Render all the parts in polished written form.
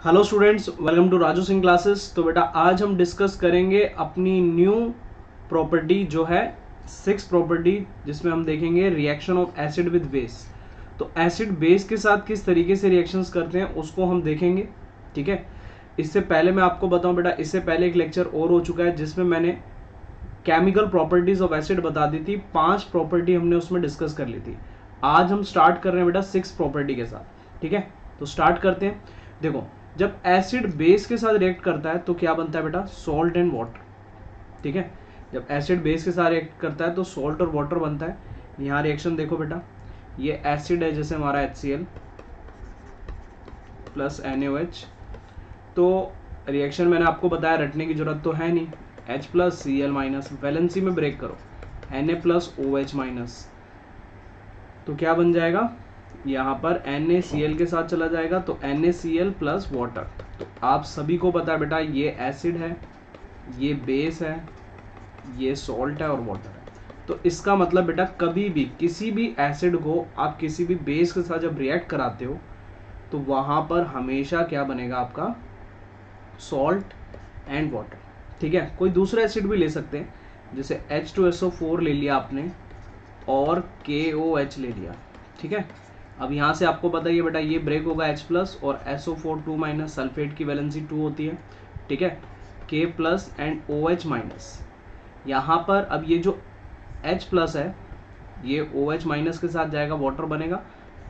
Hello students, welcome to Raju Singh classes. तो बेटा आज हम डिस्कस करेंगे अपनी न्यू प्रॉपर्टी जो है सिक्स प्रॉपर्टी, जिसमें हम देखेंगे reaction of acid with base. तो एसिड बेस के साथ किस तरीके से रिएक्शंस करते हैं उसको हम देखेंगे। ठीक है, इससे पहले मैं आपको बताऊं बेटा, इससे पहले एक लेक्चर और हो चुका है जिसमें मैंने केमिकल प्रॉपर्टीज ऑफ एसिड बता दी थी। 5 प्रॉपर्टी हमने उसमें डिस्कस कर ली थी। आज हम स्टार्ट कर रहे हैं बेटा 6 प्रॉपर्टी के साथ। ठीक है, तो स्टार्ट करते हैं। देखो, जब एसिड बेस के साथ रिएक्ट करता है तो क्या बनता है बेटा, सॉल्ट एंड वाटर। ठीक है, जब एसिड बेस के साथ रिएक्ट करता है तो सॉल्ट और वाटर बनता है। यहाँ रिएक्शन देखो बेटा, ये एसिड है जैसे हमारा HCl प्लस NaOH। तो रिएक्शन मैंने आपको बताया, रटने की जरूरत तो है नहीं। H plus Cl minus, valency में ब्रेक करो, Na प्लस OH माइनस, तो क्या बन जाएगा, यहाँ पर NaCl के साथ चला जाएगा तो NaCl प्लस वाटर। तो आप सभी को पता है बेटा, ये एसिड है, ये बेस है, ये सॉल्ट है और वाटर है। तो इसका मतलब बेटा, कभी भी किसी भी एसिड को आप किसी भी बेस के साथ जब रिएक्ट कराते हो तो वहां पर हमेशा क्या बनेगा आपका, सॉल्ट एंड वाटर। ठीक है, कोई दूसरा एसिड भी ले सकते हैं, जैसे H2SO4 ले लिया आपने और KOH ले लिया। ठीक है, अब यहाँ से आपको बताइए बेटा, ये ब्रेक होगा H प्लस और SO4 2 माइनस, सल्फेट की वैलेंसी 2 होती है। ठीक है, K plus and OH minus. यहाँ पर अब ये जो H प्लस है ये OH माइनस के साथ जाएगा, वाटर बनेगा,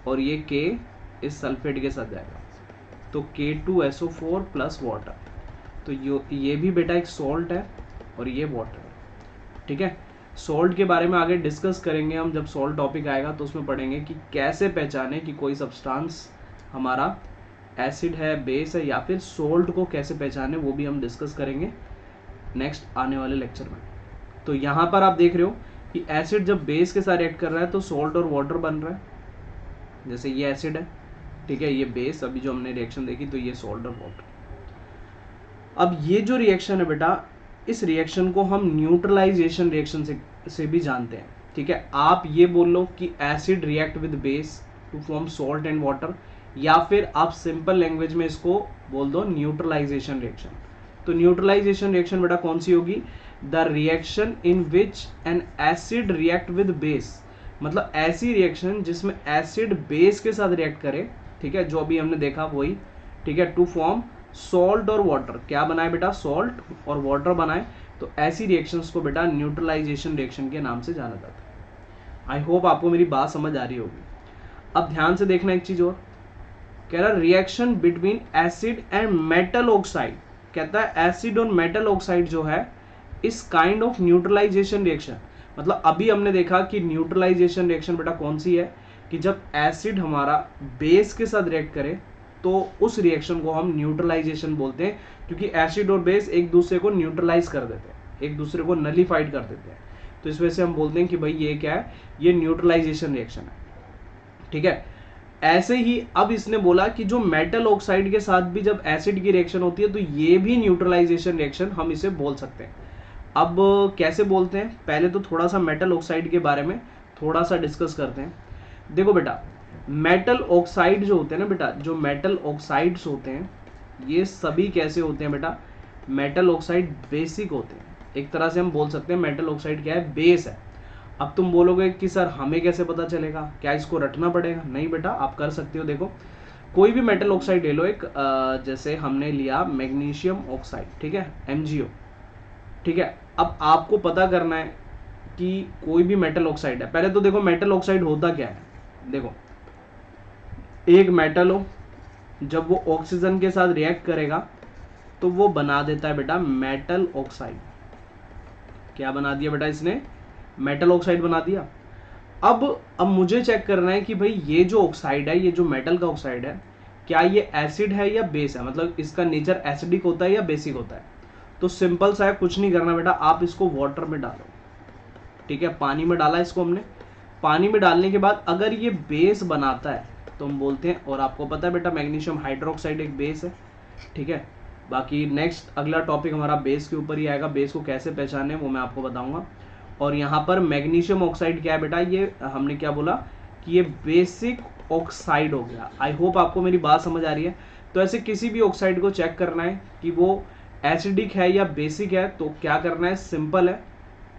और ये K इस सल्फेट के साथ जाएगा तो K2SO4 प्लस वाटर। तो ये भी बेटा एक सॉल्ट है और ये वाटर है। ठीक है, सॉल्ट के बारे में आगे डिस्कस करेंगे हम, जब सॉल्ट टॉपिक आएगा तो उसमें पढ़ेंगे कि कैसे पहचाने कि कोई सब्सटेंस हमारा एसिड है, बेस है, या फिर सॉल्ट को कैसे पहचाने, वो भी हम डिस्कस करेंगे नेक्स्ट आने वाले लेक्चर में। तो यहाँ पर आप देख रहे हो कि एसिड जब बेस के साथ रिएक्ट कर रहा है तो सॉल्ट और वाटर बन रहा है। जैसे ये एसिड है, ठीक है, ये बेस, अभी जो हमने रिएक्शन देखी तो ये सॉल्ट और वाटर। अब ये जो रिएक्शन है बेटा, इस रिएक्शन को हम न्यूट्रलाइजेशन रिएक्शन से भी जानते हैं। ठीक है, आप ये बोल लो कि acid react with base to form salt and water, या फिर आप सिंपल लैंग्वेज में इसको बोल दो न्यूट्रलाइजेशन रिएक्शन। तो न्यूट्रलाइजेशन रिएक्शन बेटा कौन सी होगी, the reaction in which an acid react with base, मतलब ऐसी रिएक्शन जिसमें एसिड बेस के साथ रिएक्ट करे। ठीक है, जो अभी हमने देखा वही। ठीक है, टू फॉर्म सॉल्ट और वाटर, क्या बनाए बेटा, सॉल्ट और वाटर बनाए। तो ऐसी रिएक्शंस को बेटा न्यूट्रलाइजेशन रिएक्शन के नाम से जाना जाता है। आई होप आपको मेरी बात समझ आ रही होगी। अब ध्यान से देखना एक चीज और, कह रहा reaction between acid and metal oxide. कहता है एसिड और मेटल ऑक्साइड जो है इस काइंड ऑफ न्यूट्रलाइजेशन रिएक्शन। मतलब अभी हमने देखा कि न्यूट्रलाइजेशन रिएक्शन बेटा कौन सी है, कि जब एसिड हमारा बेस के साथ रिएक्ट करे तो उस रिएक्शन को हम न्यूट्रलाइजेशन बोलते हैं, क्योंकि एसिड और बेस एक दूसरे को न्यूट्रलाइज कर देते हैं, एक दूसरे को नलीफाइड कर देते हैं। तो इस वजह से हम बोलते हैं कि भाई ये क्या है, ये न्यूट्रलाइजेशन रिएक्शन है। ठीक है, ऐसे ही अब इसने बोला कि जो मेटल ऑक्साइड के साथ भी जब एसिड की रिएक्शन होती है तो ये भी न्यूट्रलाइजेशन रिएक्शन हम इसे बोल सकते हैं। अब कैसे बोलते हैं, पहले तो थोड़ा सा मेटल ऑक्साइड के बारे में थोड़ा सा डिस्कस करते हैं। देखो बेटा, मेटल ऑक्साइड जो होते हैं ना बेटा, जो मेटल ऑक्साइड्स होते हैं ये सभी कैसे होते हैं बेटा, मेटल ऑक्साइड बेसिक होते हैं। एक तरह से हम बोल सकते हैं मेटल ऑक्साइड क्या है, बेस है। अब तुम बोलोगे कि सर हमें कैसे पता चलेगा, क्या इसको रटना पड़ेगा? नहीं बेटा, आप कर सकते हो। देखो, कोई भी मेटल ऑक्साइड ले लो, एक जैसे हमने लिया मैग्नीशियम ऑक्साइड, ठीक है, MgO। ठीक है, अब आपको पता करना है कि कोई भी मेटल ऑक्साइड है। पहले तो देखो मेटल ऑक्साइड होता क्या है। देखो, एक मेटल हो, जब वो ऑक्सीजन के साथ रिएक्ट करेगा तो वो बना देता है बेटा मेटल ऑक्साइड। क्या बना दिया बेटा इसने, मेटल ऑक्साइड बना दिया। अब मुझे चेक करना है कि भाई ये जो ऑक्साइड है, ये जो मेटल का ऑक्साइड है, क्या ये एसिड है या बेस है, मतलब इसका नेचर एसिडिक होता है या बेसिक होता है। तो सिंपल सा है, कुछ नहीं करना बेटा, आप इसको वाटर में डालो। ठीक है, पानी में डाला इसको हमने, पानी में डालने के बाद अगर ये बेस बनाता है तो हम बोलते हैं, और आपको पता है बेटा मैग्नीशियम हाइड्रोक्साइड एक बेस है। ठीक है, बाकी नेक्स्ट अगला टॉपिक हमारा बेस के ऊपर ही आएगा, बेस को कैसे पहचाने वो मैं आपको बताऊंगा। और यहाँ पर मैग्नीशियम ऑक्साइड क्या है बेटा, ये हमने क्या बोला कि ये बेसिक ऑक्साइड हो गया। आई होप आपको मेरी बात समझ आ रही है। तो ऐसे किसी भी ऑक्साइड को चेक करना है कि वो एसिडिक है या बेसिक है, तो क्या करना है, सिंपल है,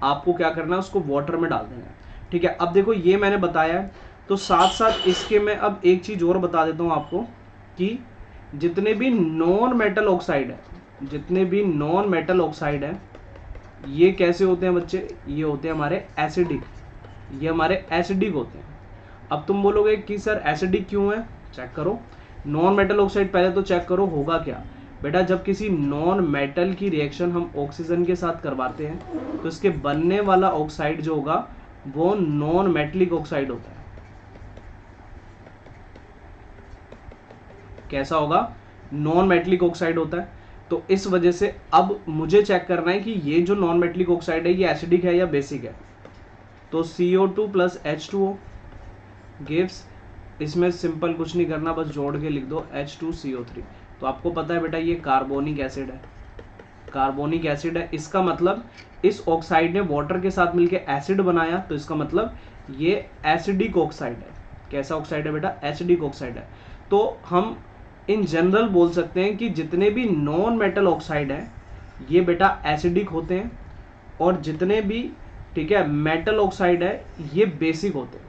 आपको क्या करना है, उसको वाटर में डाल देना है। ठीक है, अब देखो ये मैंने बताया है, तो साथ साथ इसके मैं अब एक चीज और बता देता हूं आपको कि जितने भी नॉन मेटल ऑक्साइड है, जितने भी नॉन मेटल ऑक्साइड है, ये कैसे होते हैं बच्चे, ये होते हैं हमारे एसिडिक, ये हमारे एसिडिक होते हैं। अब तुम बोलोगे कि सर एसिडिक क्यों है, चेक करो नॉन मेटल ऑक्साइड, पहले तो चेक करो होगा क्या बेटा। जब किसी नॉन मेटल की रिएक्शन हम ऑक्सीजन के साथ करवाते हैं तो इसके बनने वाला ऑक्साइड जो होगा वो नॉन मेटलिक ऑक्साइड होता है। कैसा होगा, नॉन मेटलिक ऑक्साइड होता है। तो इस वजह से अब मुझे चेक करना है कि ये जो नॉन मेटलिक ऑक्साइड है ये एसिडिक है या बेसिक है। तो CO2 प्लस H2O गिव्स, इसमें सिंपल कुछ नहीं करना, बस जोड़ के लिख दो H2CO3। तो आपको पता है बेटा ये कार्बोनिक एसिड है, कार्बोनिक एसिड है। इसका मतलब इस ऑक्साइड ने वाटर के साथ मिलकर एसिड बनाया, तो इसका मतलब ये एसिडिक ऑक्साइड है। कैसा ऑक्साइड है बेटा, एसिडिक ऑक्साइड है। तो हम इन जनरल बोल सकते हैं कि जितने भी नॉन मेटल ऑक्साइड हैं ये बेटा एसिडिक होते हैं, और जितने भी ठीक है मेटल ऑक्साइड है ये बेसिक होते हैं।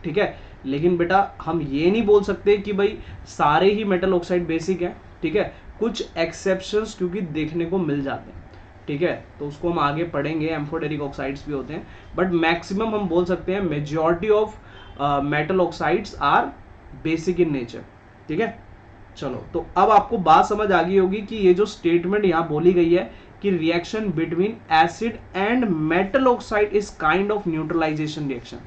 ठीक है, लेकिन बेटा हम ये नहीं बोल सकते कि भाई सारे ही मेटल ऑक्साइड बेसिक है। ठीक है, कुछ एक्सेप्शंस क्योंकि देखने को मिल जाते हैं। ठीक है, तो उसको हम आगे पढ़ेंगे, एम्फोटेरिक ऑक्साइड्स भी होते हैं, बट मैक्सिमम हम बोल सकते हैं majority of metal oxides are basic in nature. ठीक है, चलो तो अब आपको बात समझ आ गई होगी कि ये जो स्टेटमेंट यहाँ बोली गई है कि reaction between acid and metal oxide is kind of neutralization reaction.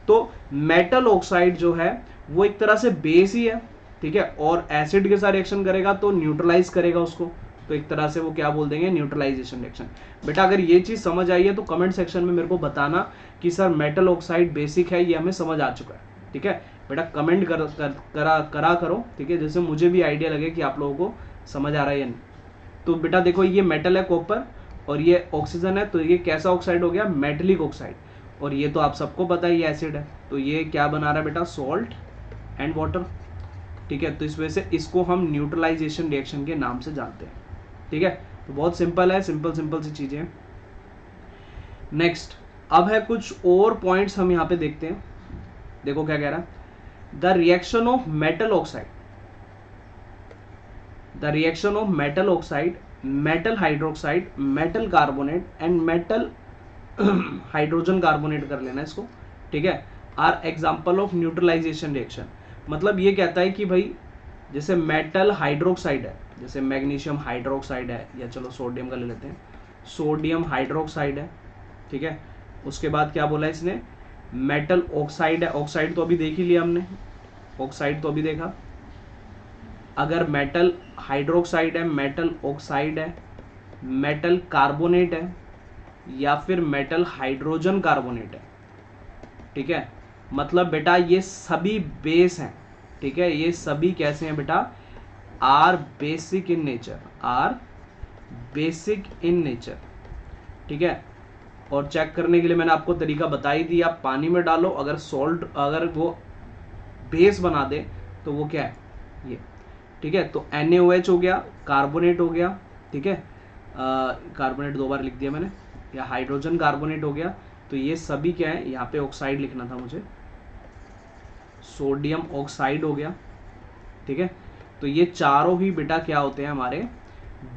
तो मेटल ऑक्साइड जो है वो एक तरह से बेस ही है, ठीक है, और एसिड के साथ रिएक्शन करेगा तो न्यूट्रलाइज करेगा उसको, तो एक तरह से वो क्या बोल देंगे, न्यूट्रलाइजेशन रिएक्शन। बेटा अगर ये चीज समझ आई है तो कमेंट सेक्शन में मेरे को बताना कि सर मेटल ऑक्साइड बेसिक है, ये हमें समझ आ चुका है। ठीक है बेटा, कमेंट करा करो, ठीक है, जैसे मुझे भी आइडिया लगे कि आप लोगों को समझ आ रहा है या नहीं। तो बेटा देखो ये मेटल है कॉपर और ये ऑक्सीजन है, तो ये कैसा ऑक्साइड हो गया, मेटलिक ऑक्साइड। और ये तो आप सबको पता है ये एसिड है, तो ये क्या बना रहा है बेटा, सॉल्ट एंड वाटर। ठीक है, तो इस वजह से इसको हम न्यूट्रलाइजेशन रिएक्शन के नाम से जानते हैं। ठीक है, तो बहुत सिंपल है, सिंपल सी चीजें। नेक्स्ट अब है कुछ और पॉइंट्स हम यहाँ पे देखते हैं। देखो क्या कह रहा है, the reaction of metal oxide, the reaction of metal oxide, metal hydroxide, metal carbonate and metal hydrogen carbonate कर लेना इसको। ठीक है, are example of neutralization reaction. मतलब ये कहता है कि भाई जैसे मेटल हाइड्रोक्साइड है, जैसे मैग्नीशियम हाइड्रोक्साइड है, या चलो सोडियम का ले लेते हैं, सोडियम हाइड्रोक्साइड है। ठीक है, उसके बाद क्या बोला इसने, मेटल ऑक्साइड है, ऑक्साइड तो अभी देख ही लिया हमने, ऑक्साइड तो अभी देखा। अगर मेटल हाइड्रोक्साइड है, मेटल ऑक्साइड है, मेटल कार्बोनेट है, या फिर मेटल हाइड्रोजन कार्बोनेट है। ठीक है, मतलब बेटा ये सभी बेस हैं। ठीक है, ये सभी कैसे हैं बेटा, are basic in nature, are basic in nature. ठीक है, और चेक करने के लिए मैंने आपको तरीका बता ही दिया, आप पानी में डालो, अगर सॉल्ट अगर वो बेस बना दे तो वो क्या है, ये। ठीक है, तो NaOH हो गया, कार्बोनेट हो गया। ठीक है, कार्बोनेट 2 बार लिख दिया मैंने, या हाइड्रोजन कार्बोनेट हो गया। तो ये सभी क्या है, यहाँ पे ऑक्साइड लिखना था मुझे, सोडियम ऑक्साइड हो गया। ठीक है, तो ये चारों ही बेटा क्या होते हैं, हमारे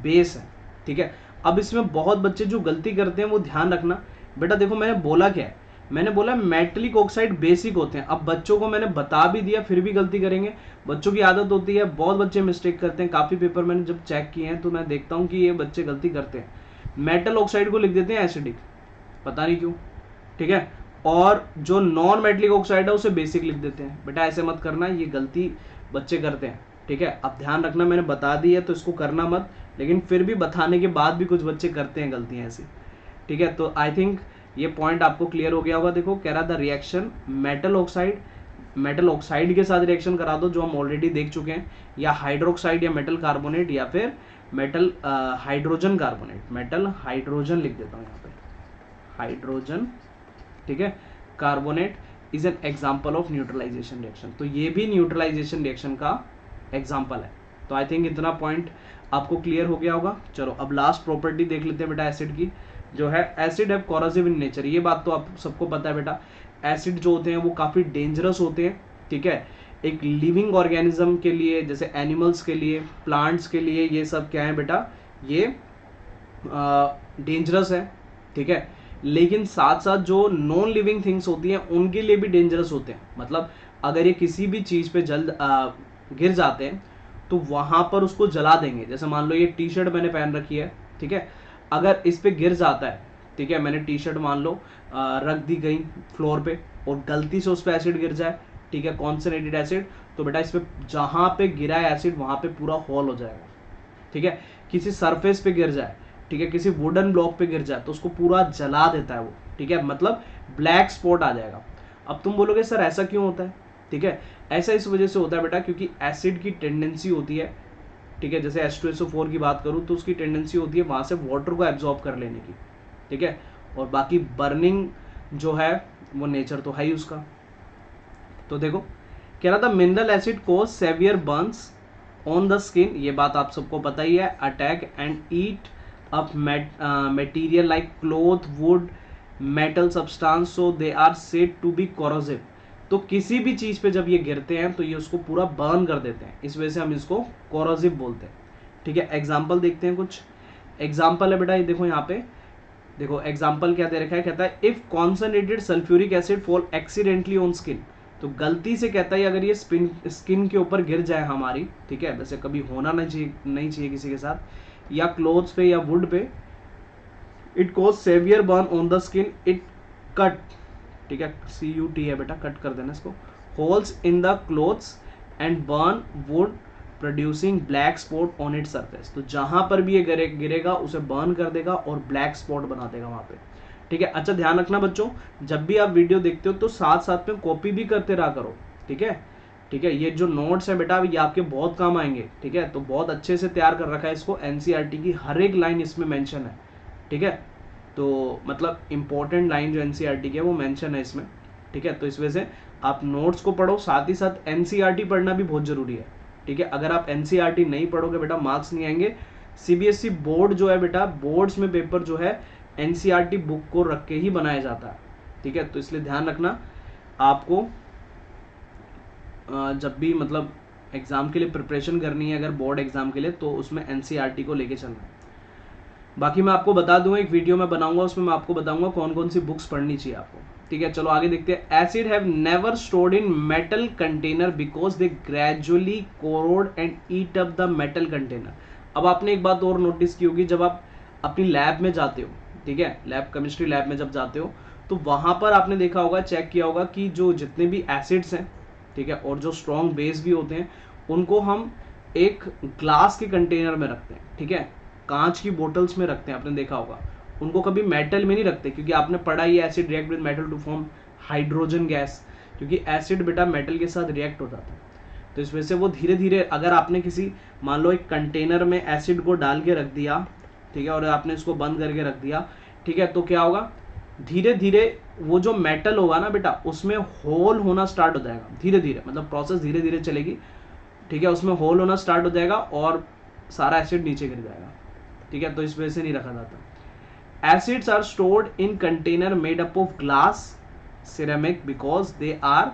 बेस है। ठीक है, अब इसमें बहुत बच्चे जो गलती करते हैं वो ध्यान रखना। बेटा देखो मैंने बोला क्या है, मैंने बोला मेटलिक ऑक्साइड बेसिक होते हैं। अब बच्चों को मैंने बता भी दिया फिर भी गलती करेंगे, बच्चों की आदत होती है, बहुत बच्चे मिस्टेक करते हैं। काफी पेपर मैंने जब चेक किए हैं तो मैं देखता हूँ कि ये बच्चे गलती करते हैं, मेटल ऑक्साइड को लिख देते हैं एसिडिक, पता नहीं क्यों। ठीक है, और जो नॉन मेटलिक ऑक्साइड है उसे बेसिक लिख देते हैं। बेटा ऐसे मत करना, ये गलती बच्चे करते हैं। ठीक है, अब ध्यान रखना, मैंने बता दी है तो इसको करना मत, लेकिन फिर भी बताने के बाद भी कुछ बच्चे करते हैं गलतियां ऐसी। ठीक है, तो आई थिंक ये पॉइंट आपको क्लियर हो गया होगा। देखो कह रहा था reaction metal oxide, metal oxide के साथ रिएक्शन करा दो जो हम ऑलरेडी देख चुके हैं, या हाइड्रोक्साइड या मेटल कार्बोनेट, या फिर metal hydrogen carbonate, metal hydrogen लिख देता हूँ यहाँ पे, हाइड्रोजन। ठीक है, carbonate is an example of neutralization reaction. तो ये भी न्यूट्रलाइजेशन रिएक्शन का एग्जाम्पल है। तो आई थिंक इतना पॉइंट आपको क्लियर हो गया होगा। चलो अब लास्ट प्रॉपर्टी देख लेते हैं बेटा एसिड की, जो है acid have corrosive in nature. ये बात तो आप सबको पता है बेटा, एसिड जो होते हैं वो काफ़ी डेंजरस होते हैं, ठीक है। एक लिविंग ऑर्गेनिज्म के लिए, जैसे एनिमल्स के लिए, प्लांट्स के लिए, ये सब क्या है बेटा, ये डेंजरस है, ठीक है। लेकिन साथ साथ जो नॉन लिविंग थिंग्स होती हैं उनके लिए भी डेंजरस होते हैं। मतलब अगर ये किसी भी चीज़ पे गिर जाते हैं तो वहाँ पर उसको जला देंगे। जैसे मान लो ये टी शर्ट मैंने पहन रखी है, ठीक है, अगर इस पे गिर जाता है, ठीक है, मैंने टी शर्ट मान लो रख दी गई फ्लोर पे और गलती से उस पर एसिड गिर जाए, ठीक है, कॉन्सनट्रेटेड एसिड, तो बेटा इस पे जहाँ पे गिरा है एसिड वहाँ पे पूरा होल हो जाएगा, ठीक है। किसी सरफेस पे गिर जाए, ठीक है, किसी वुडन ब्लॉक पे गिर जाए तो उसको पूरा जला देता है वो, ठीक है, मतलब ब्लैक स्पॉट आ जाएगा। अब तुम बोलोगे सर ऐसा क्यों होता है, ठीक है, ऐसा इस वजह से होता है बेटा क्योंकि एसिड की टेंडेंसी होती है, ठीक है, जैसे H2SO4 की बात करूँ तो उसकी टेंडेंसी होती है वहाँ से वाटर को एब्जॉर्ब कर लेने की, ठीक है, और बाकी बर्निंग जो है वो नेचर तो है ही उसका। तो देखो कह रहा था मिनरल एसिड को severe burns on the skin, ये बात आप सबको पता ही है, attack and eat up material like cloth, wood, metal substance, so they are said to be corrosive. तो किसी भी चीज पे जब ये गिरते हैं तो ये उसको पूरा बर्न कर देते हैं, इस वजह से हम इसको कोरोसिव बोलते हैं, ठीक है। एग्जाम्पल देखते हैं, कुछ एग्जाम्पल है बेटा, ये देखो यहाँ पे, देखो एग्जाम्पल क्या दे रखा है, कहता है if concentrated sulphuric acid fall accidentally on skin, तो गलती से कहता है अगर ये स्किन के ऊपर गिर जाए हमारी, ठीक है, वैसे कभी होना नहीं चाहिए किसी के साथ, या क्लोथ्स पे या वुड पे, it cause severe burn on the skin, it cut, ठीक है, CUT है बेटा, कट कर देना इसको, holes in the clothes and burn wood producing black spot on it surface. तो जहां पर भी ये गिरेगा उसे बर्न कर देगा और ब्लैक स्पॉट बना देगा वहां पे, ठीक है। अच्छा ध्यान रखना बच्चों, जब भी आप वीडियो देखते हो तो साथ साथ में कॉपी भी करते रहा करो, ठीक है, ठीक है। ये जो नोट्स है बेटा ये आपके बहुत काम आएंगे, ठीक है, तो बहुत अच्छे से तैयार कर रखा है इसको, NCERT की हर एक लाइन इसमें मेंशन है, ठीक है, तो मतलब इंपॉर्टेंट लाइन जो NCERT की है वो मेंशन है इसमें, ठीक है। तो इस वजह से आप नोट्स को पढ़ो, साथ ही साथ NCERT पढ़ना भी बहुत जरूरी है, ठीक है। अगर आप NCERT नहीं पढ़ोगे बेटा मार्क्स नहीं आएंगे। CBSE बोर्ड जो है बेटा, बोर्ड्स में पेपर जो है NCERT बुक को रख के ही बनाया जाता है, ठीक है, तो इसलिए ध्यान रखना आपको जब भी मतलब एग्जाम के लिए प्रिपरेशन करनी है, अगर बोर्ड एग्जाम के लिए, तो उसमें NCERT को लेके चलना है। बाकी मैं आपको बता दूं, एक वीडियो मैं बनाऊंगा उसमें मैं आपको बताऊंगा कौन कौन सी बुक्स पढ़नी चाहिए आपको, ठीक है। चलो आगे देखते हैं। Acid have never stored in metal container because they gradually corrode and eat up the metal container. अब आपने एक बात और नोटिस की होगी, जब आप अपनी लैब में जाते हो, ठीक है, लैब केमिस्ट्री लैब में जब जाते हो तो वहां पर आपने देखा होगा, चेक किया होगा कि जो जितने भी एसिड्स हैं, ठीक है, और जो स्ट्रॉन्ग बेस भी होते हैं उनको हम एक ग्लास के कंटेनर में रखते हैं, ठीक है, कांच की बोतल्स में रखते हैं, आपने देखा होगा। उनको कभी मेटल में नहीं रखते, क्योंकि आपने पढ़ा ही acid react with metal to form hydrogen gas, क्योंकि एसिड बेटा मेटल के साथ रिएक्ट हो जाता है। तो इस वजह से वो धीरे धीरे, अगर आपने किसी मान लो एक कंटेनर में एसिड को डाल के रख दिया, ठीक है, और आपने इसको बंद करके रख दिया, ठीक है, तो क्या होगा, धीरे धीरे वो जो मेटल होगा ना बेटा उसमें होल होना स्टार्ट हो जाएगा, धीरे धीरे, मतलब प्रोसेस धीरे धीरे चलेगी, ठीक है, उसमें होल होना स्टार्ट हो जाएगा और सारा एसिड नीचे गिर जाएगा, ठीक है। तो इस वजह से नहीं रखा जाता। Acids are stored in container made up of glass, ceramic, because they are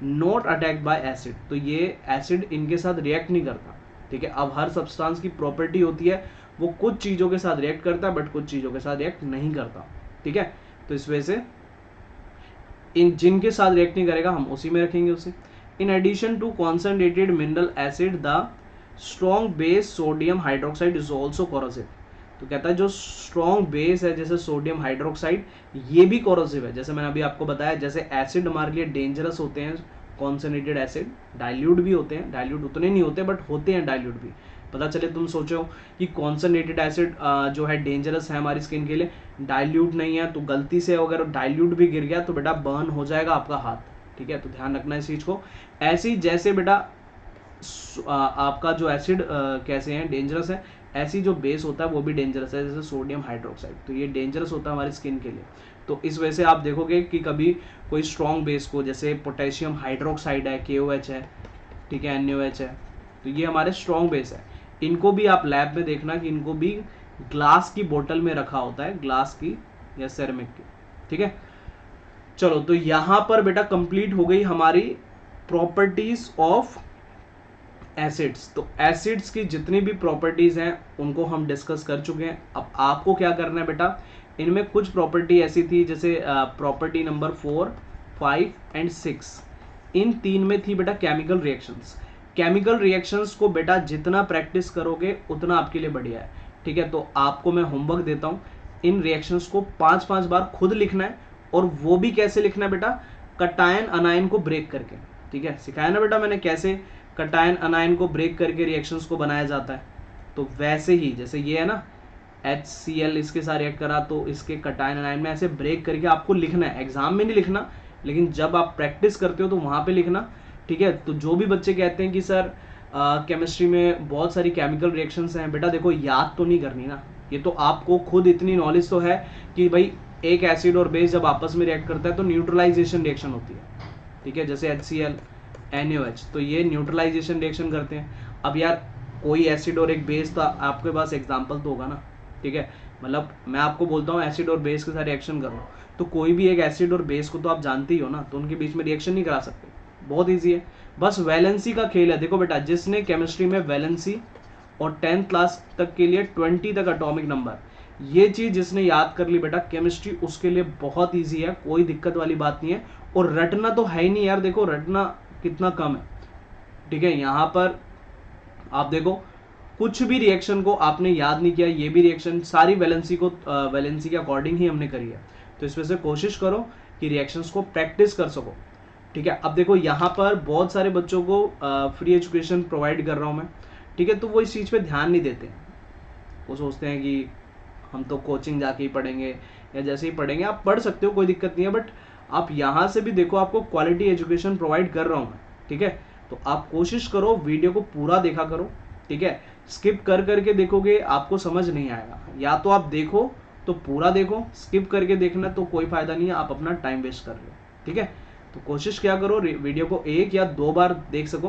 not attacked by acid. तो ये एसिड इनके साथ रिएक्ट नहीं करता, ठीक है। अब हर सब्सटेंस की प्रॉपर्टी होती है, वो कुछ चीजों के साथ रिएक्ट करता है बट कुछ चीजों के साथ रिएक्ट नहीं करता, ठीक है। तो इस वजह से इन जिनके साथ रिएक्ट नहीं करेगा हम उसी में रखेंगे उसे। In addition to concentrated mineral acid the strong base sodium hydroxide is also corrosive. तो कहता है जो स्ट्रॉन्ग बेस है जैसे सोडियम हाइड्रोक्साइड ये भी कोरोसिव है। जैसे मैंने अभी आपको बताया, जैसे एसिड हमारे लिए डेंजरस होते हैं, कॉन्सनट्रेटेड एसिड डाइल्यूट भी होते हैं, डाइल्यूट उतने नहीं होते बट होते हैं डाइल्यूट भी। पता चले तुम सोचो कि कॉन्सनट्रेटेड एसिड जो है डेंजरस है हमारी स्किन के लिए, डाइल्यूट नहीं है, तो गलती से अगर डाइल्यूट भी गिर गया तो बेटा बर्न हो जाएगा आपका हाथ, ठीक है। तो ध्यान रखना इस चीज को। ऐसे ही जैसे बेटा आपका जो एसिड कैसे हैं डेंजरस है, ऐसी जो बेस होता है वो भी डेंजरस है, जैसे सोडियम हाइड्रोक्साइड, तो ये डेंजरस होता है हमारी स्किन के लिए। तो इस वजह से आप देखोगे कि कभी कोई स्ट्रॉन्ग बेस को, जैसे पोटेशियम हाइड्रोक्साइड है, KOH है, ठीक है, NaOH है, तो ये हमारे स्ट्रॉन्ग बेस है। इनको भी आप लैब में देखना कि इनको भी ग्लास की बोतल में रखा होता है, ग्लास की या सेरेमिक की, ठीक है। चलो, तो यहां पर बेटा कंप्लीट हो गई हमारी प्रॉपर्टीज ऑफ एसिड्स। तो एसिड्स की जितनी भी प्रॉपर्टीज हैं उनको हम डिस्कस कर चुके हैं। अब आपको क्या करना है बेटा, इनमें कुछ प्रॉपर्टी ऐसी थी जैसे प्रॉपर्टी नंबर 4, 5 एंड 6, इन 3 में थी बेटा केमिकल रिएक्शंस। केमिकल रिएक्शंस को बेटा जितना प्रैक्टिस करोगे उतना आपके लिए बढ़िया है, ठीक है। तो आपको मैं होमवर्क देता हूं, इन रिएक्शंस को 5-5 बार खुद लिखना है, और वो भी कैसे लिखना है बेटा, कटायन अनायन को ब्रेक करके, ठीक है। सिखाया ना बेटा मैंने कैसे कटायन अनायन को ब्रेक करके रिएक्शंस को बनाया जाता है। तो वैसे ही जैसे ये है ना HCl इसके साथ रिएक्ट करा, तो इसके कटायन अनायन में ऐसे ब्रेक करके आपको लिखना है। एग्जाम में नहीं लिखना, लेकिन जब आप प्रैक्टिस करते हो तो वहां पे लिखना, ठीक है। तो जो भी बच्चे कहते हैं कि सर केमिस्ट्री में बहुत सारी केमिकल रिएक्शंस हैं, बेटा देखो याद तो नहीं करनी ना, ये तो आपको खुद इतनी नॉलेज तो है कि भाई एक एसिड और बेस जब आपस में रिएक्ट करता है तो न्यूट्रलाइजेशन रिएक्शन होती है, ठीक है। जैसे HCl NaOH, तो ये न्यूट्रलाइजेशन रिएक्शन करते हैं। अब यार कोई एसिड और एक बेस, तो आपके पास एग्जांपल तो होगा ना, ठीक है। मतलब मैं आपको बोलता हूँ एसिड और बेस के साथ रिएक्शन करो, तो कोई भी एक एसिड और बेस को तो आप जानते ही हो ना, तो उनके बीच में रिएक्शन नहीं करा सकते। बहुत ईजी है, बस वैलेंसी का खेल है। देखो बेटा, जिसने केमिस्ट्री में वैलेंसी और 10th क्लास तक के लिए 20 तक एटॉमिक नंबर, ये चीज जिसने याद कर ली बेटा, केमिस्ट्री उसके लिए बहुत ईजी है, कोई दिक्कत वाली बात नहीं है। और रटना तो है ही नहीं यार, देखो रटना कितना कम है, ठीक है। यहां पर आप देखो कुछ भी रिएक्शन को आपने याद नहीं किया, ये भी रिएक्शन सारी वैलेंसी के अकॉर्डिंग ही हमने करी है। तो इसमें से कोशिश करो कि रिएक्शंस को प्रैक्टिस कर सको, ठीक है। अब देखो यहाँ पर बहुत सारे बच्चों को फ्री एजुकेशन प्रोवाइड कर रहा हूँ मैं, ठीक है। तो वो इस चीज़ पे ध्यान नहीं देते, वो सोचते हैं कि हम तो कोचिंग जाके ही पढ़ेंगे या जैसे ही पढ़ेंगे। आप पढ़ सकते हो, कोई दिक्कत नहीं है, बट आप यहाँ से भी देखो आपको क्वालिटी एजुकेशन प्रोवाइड कर रहा हूँ मैं, ठीक है। तो आप कोशिश करो वीडियो को पूरा देखा करो, ठीक है। स्किप कर करके देखोगे आपको समझ नहीं आएगा, या तो आप देखो तो पूरा देखो, स्किप करके देखना तो कोई फायदा नहीं है, आप अपना टाइम वेस्ट कर रहे हो, ठीक है। तो कोशिश क्या करो वीडियो को 1 या 2 बार देख सको,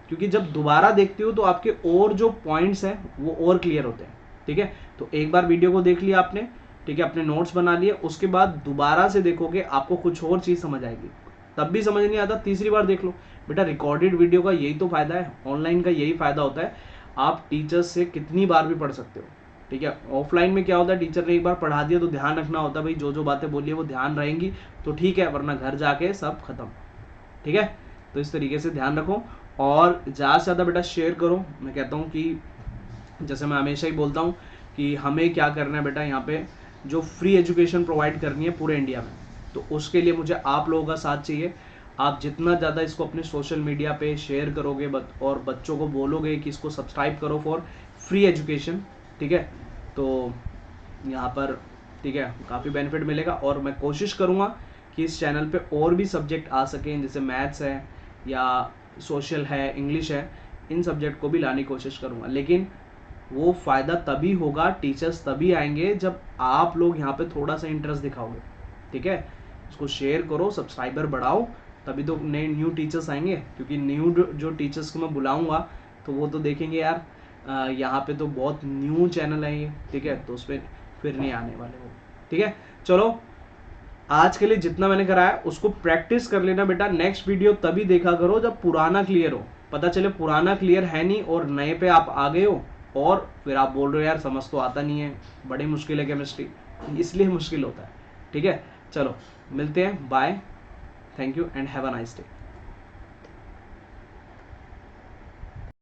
क्योंकि जब दोबारा देखते हो तो आपके और जो पॉइंट्स हैं वो और क्लियर होते हैं, ठीक है। तो एक बार वीडियो को देख लिया आपने, ठीक है, अपने नोट्स बना लिए, उसके बाद दोबारा से देखोगे आपको कुछ और चीज समझ आएगी। तब भी समझ नहीं आता, तीसरी बार देख लो। बेटा रिकॉर्डेड वीडियो का यही तो फायदा है, ऑनलाइन का यही फायदा होता है, आप टीचर्स से कितनी बार भी पढ़ सकते हो, ठीक है। ऑफलाइन में क्या होता है, टीचर ने एक बार पढ़ा दिया तो ध्यान रखना होता है, भाई जो जो बातें बोली है वो ध्यान रहेंगी तो ठीक है, वरना घर जाके सब खत्म, ठीक है। तो इस तरीके से ध्यान रखो और ज़्यादा से ज़्यादा बेटा शेयर करो। मैं कहता हूँ कि जैसे मैं हमेशा ही बोलता हूँ कि हमें क्या करना है बेटा, यहाँ पे जो फ्री एजुकेशन प्रोवाइड करनी है पूरे इंडिया में, तो उसके लिए मुझे आप लोगों का साथ चाहिए। आप जितना ज़्यादा इसको अपने सोशल मीडिया पे शेयर करोगे और बच्चों को बोलोगे कि इसको सब्सक्राइब करो फॉर फ्री एजुकेशन, ठीक है, तो यहाँ पर ठीक है काफ़ी बेनिफिट मिलेगा। और मैं कोशिश करूँगा कि इस चैनल पे और भी सब्जेक्ट आ सकें, जैसे मैथ्स है या सोशल है, इंग्लिश है, इन सब्जेक्ट को भी लाने की कोशिश करूँगा। लेकिन वो फ़ायदा तभी होगा, टीचर्स तभी आएंगे जब आप लोग यहाँ पे थोड़ा सा इंटरेस्ट दिखाओगे, ठीक है। इसको शेयर करो, सब्सक्राइबर बढ़ाओ, तभी तो नए न्यू टीचर्स आएंगे। क्योंकि न्यू जो टीचर्स को मैं बुलाऊंगा तो वो तो देखेंगे यार यहाँ पे तो बहुत न्यू चैनल है ये, ठीक है, तो उस पर फिर नहीं आने वाले वो, ठीक है। चलो आज के लिए जितना मैंने कराया उसको प्रैक्टिस कर लेना बेटा। नेक्स्ट वीडियो तभी देखा करो जब पुराना क्लियर हो, पता चले पुराना क्लियर है नहीं और नए पे आप आ गए हो, और फिर आप बोल रहे हो यार समझ तो आता नहीं है, बड़ी मुश्किल है केमिस्ट्री, इसलिए मुश्किल होता है, ठीक है। चलो मिलते हैं, bye, thank you and have a nice day.